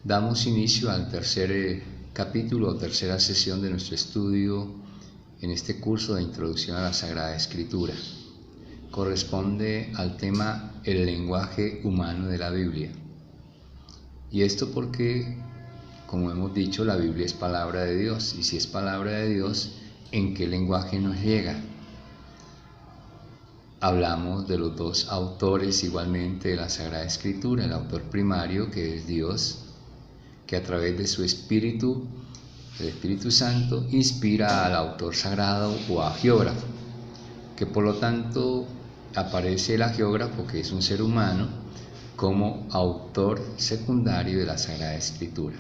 Damos inicio al tercer capítulo o tercera sesión de nuestro estudio en este curso de Introducción a la Sagrada Escritura. Corresponde al tema el lenguaje humano de la Biblia. Y esto porque, como hemos dicho, la Biblia es palabra de Dios. Y si es palabra de Dios, ¿en qué lenguaje nos llega? Hablamos de los dos autores igualmente de la Sagrada Escritura, el autor primario, que es Dios, que a través de su Espíritu, el Espíritu Santo, inspira al autor sagrado o agiógrafo, que por lo tanto aparece el agiógrafo, que es un ser humano, como autor secundario de la Sagrada Escritura.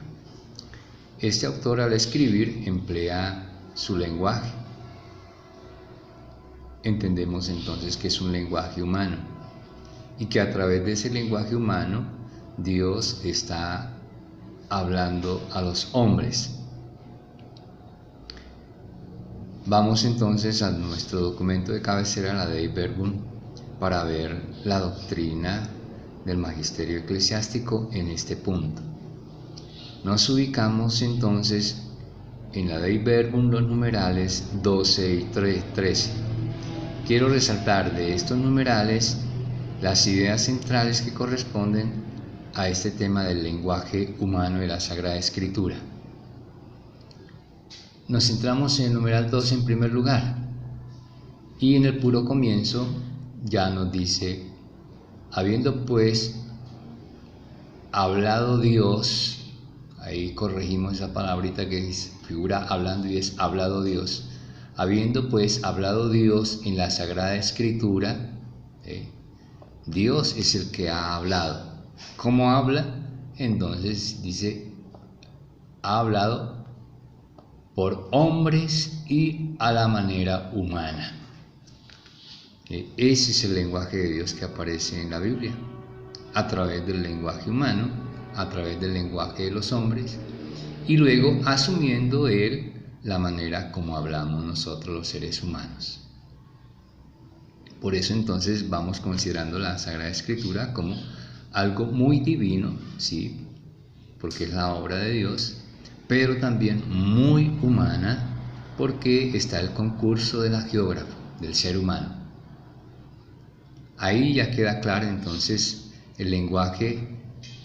Este autor, al escribir, emplea su lenguaje. Entendemos entonces que es un lenguaje humano y que a través de ese lenguaje humano Dios está hablando a los hombres. Vamos entonces a nuestro documento de cabecera, la Dei Verbum, para ver la doctrina del magisterio eclesiástico en este punto. Nos ubicamos entonces en la Dei Verbum los numerales 12 y 13. Quiero resaltar de estos numerales las ideas centrales que corresponden a este tema del lenguaje humano de la Sagrada Escritura. Nos centramos en el numeral 12 en primer lugar, y en el puro comienzo ya nos dice: habiendo pues hablado Dios, ahí corregimos esa palabrita que figura hablando y es hablado Dios. Habiendo pues hablado Dios en la Sagrada Escritura, Dios es el que ha hablado. ¿Cómo habla? Entonces dice, ha hablado por hombres y a la manera humana. Ese es el lenguaje de Dios que aparece en la Biblia, a través del lenguaje humano, a través del lenguaje de los hombres, y luego asumiendo Él la manera como hablamos nosotros los seres humanos. Por eso entonces vamos considerando la Sagrada Escritura como algo muy divino, sí, porque es la obra de Dios, pero también muy humana, porque está el concurso del agiógrafo, del ser humano. Ahí ya queda claro entonces el lenguaje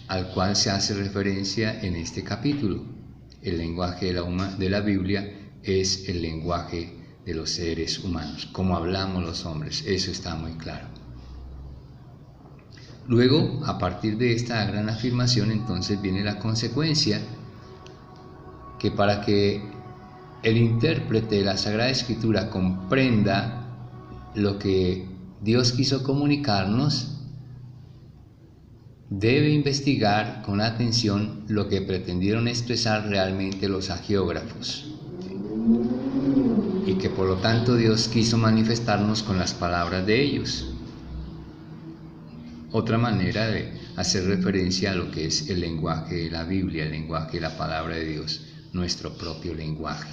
al cual se hace referencia en este capítulo. El lenguaje de la Biblia es el lenguaje de los seres humanos, como hablamos los hombres, eso está muy claro. Luego, a partir de esta gran afirmación, entonces viene la consecuencia, que para que el intérprete de la Sagrada Escritura comprenda lo que Dios quiso comunicarnos, debe investigar con atención lo que pretendieron expresar realmente los agiógrafos, y que por lo tanto Dios quiso manifestarnos con las palabras de ellos. Otra manera de hacer referencia a lo que es el lenguaje de la Biblia, el lenguaje de la palabra de Dios, nuestro propio lenguaje.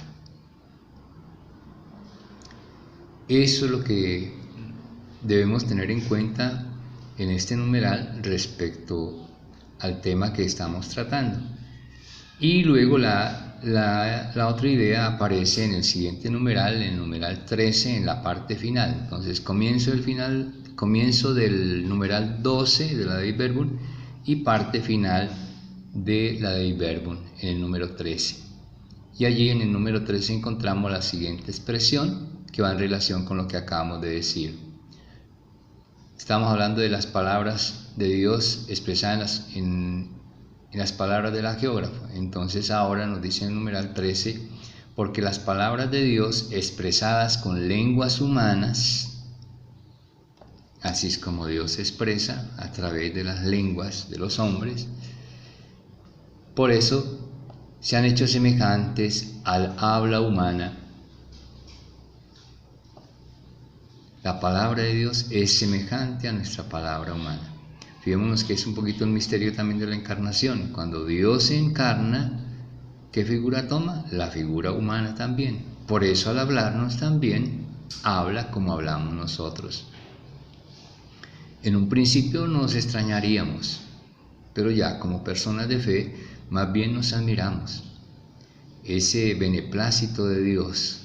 Eso es lo que debemos tener en cuenta en este numeral respecto al tema que estamos tratando. Y luego la otra idea aparece en el siguiente numeral, en el numeral 13, en la parte final. Entonces comienzo del numeral 12 de la Dei Verbum y parte final de la Dei Verbum en el número 13. Y allí en el número 13 encontramos la siguiente expresión que va en relación con lo que acabamos de decir. Estamos hablando de las palabras de Dios expresadas en las palabras del agiógrafo. Entonces ahora nos dice en el numeral 13, porque las palabras de Dios expresadas con lenguas humanas, así es como Dios se expresa a través de las lenguas de los hombres, por eso se han hecho semejantes al habla humana. La palabra de Dios es semejante a nuestra palabra humana. Fijémonos que es un poquito el misterio también de la encarnación. Cuando Dios se encarna, ¿qué figura toma? La figura humana también. Por eso al hablarnos también, habla como hablamos nosotros. En un principio nos extrañaríamos, pero ya como personas de fe, más bien nos admiramos. Ese beneplácito de Dios,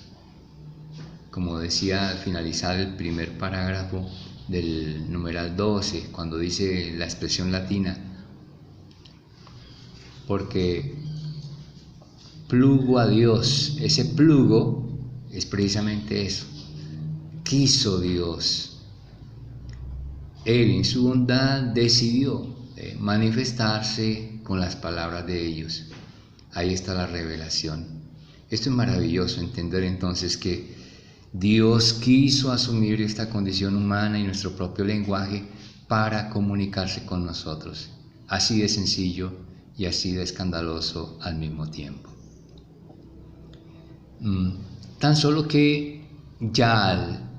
como decía al finalizar el primer parágrafo del numeral 12, cuando dice la expresión latina, porque plugo a Dios, ese plugo es precisamente eso, quiso Dios. Él en su bondad decidió manifestarse con las palabras de ellos. Ahí está la revelación. Esto es maravilloso, entender entonces que Dios quiso asumir esta condición humana y nuestro propio lenguaje para comunicarse con nosotros. Así de sencillo y así de escandaloso al mismo tiempo. Tan solo que ya al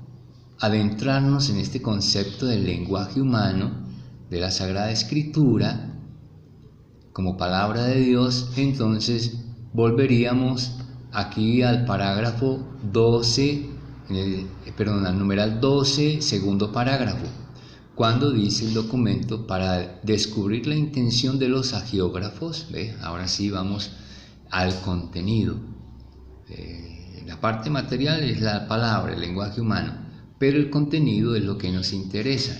adentrarnos en este concepto del lenguaje humano, de la Sagrada Escritura, como palabra de Dios, entonces volveríamos aquí al parágrafo 12, al numeral 12, segundo parágrafo, cuando dice el documento para descubrir la intención de los agiógrafos. Ahora sí vamos al contenido. La parte material es la palabra, el lenguaje humano, pero el contenido es lo que nos interesa.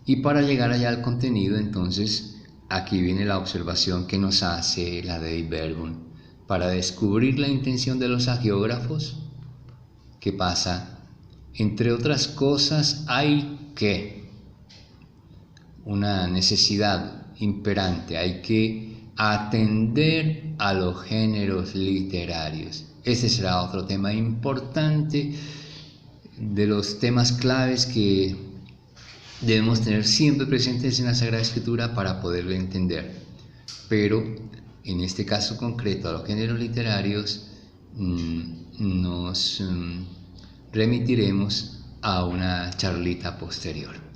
Y para llegar allá al contenido, entonces, aquí viene la observación que nos hace la Dei Verbum. Para descubrir la intención de los agiógrafos, ¿qué pasa? Entre otras cosas, hay una necesidad imperante, hay que atender a los géneros literarios. Ese será otro tema importante, de los temas claves que debemos tener siempre presentes en la Sagrada Escritura para poderlo entender. Pero en este caso concreto a los géneros literarios nos remitiremos a una charlita posterior.